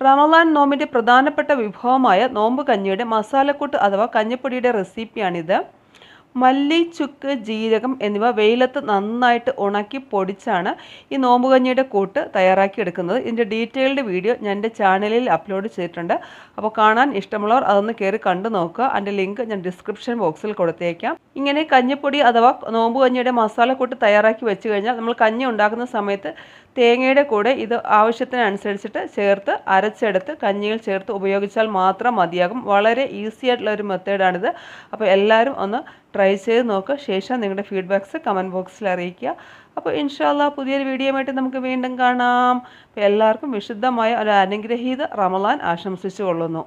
റമളാൻ നോമ്പിൻ്റെ പ്രധാനപ്പെട്ട വിഭവമായ നോമ്പ് കഞ്ഞിയുടെ മസാലക്കൂട്ട് അഥവാ കഞ്ഞിപ്പൊടിയുടെ റെസിപ്പിയാണിത്. മല്ലി, ചുക്ക്, ജീരകം എന്നിവ വെയിലത്ത് നന്നായിട്ട് ഉണക്കി പൊടിച്ചാണ് ഈ നോമ്പ് കഞ്ഞിയുടെ കൂട്ട് തയ്യാറാക്കിയെടുക്കുന്നത്. ഇതിൻ്റെ ഡീറ്റെയിൽഡ് വീഡിയോ ഞാൻ എൻ്റെ ചാനലിൽ അപ്ലോഡ് ചെയ്തിട്ടുണ്ട്. അപ്പോൾ കാണാൻ ഇഷ്ടമുള്ളവർ അതൊന്ന് കയറി കണ്ടു നോക്കുക. അതിൻ്റെ ലിങ്ക് ഞാൻ ഡിസ്ക്രിപ്ഷൻ ബോക്സിൽ കൊടുത്തേക്കാം. ഇങ്ങനെ കഞ്ഞിപ്പൊടി അഥവാ നോമ്പ് കഞ്ഞിയുടെ മസാലക്കൂട്ട് തയ്യാറാക്കി വെച്ച് കഴിഞ്ഞാൽ നമ്മൾ കഞ്ഞി ഉണ്ടാക്കുന്ന സമയത്ത് തേങ്ങയുടെ കൂടെ ഇത് ആവശ്യത്തിനനുസരിച്ചിട്ട് ചേർത്ത് അരച്ചെടുത്ത് കഞ്ഞിയിൽ ചേർത്ത് ഉപയോഗിച്ചാൽ മാത്രം മതിയാകും. വളരെ ഈസി ആയിട്ടുള്ള ഒരു മെത്തേഡാണിത്. അപ്പോൾ എല്ലാവരും ഒന്ന് ട്രൈ ചെയ്ത് നോക്കുക. ശേഷം നിങ്ങളുടെ ഫീഡ്ബാക്ക്സ് കമൻറ്റ് ബോക്സിൽ അറിയിക്കുക. അപ്പോൾ ഇൻഷാ അല്ലാഹ് പുതിയൊരു വീഡിയോയുമായിട്ട് നമുക്ക് വീണ്ടും കാണാം. അപ്പോൾ എല്ലാവർക്കും വിശുദ്ധമായ ഒരു അനുഗ്രഹീത റമളാൻ ആശംസിച്ചു കൊള്ളുന്നു.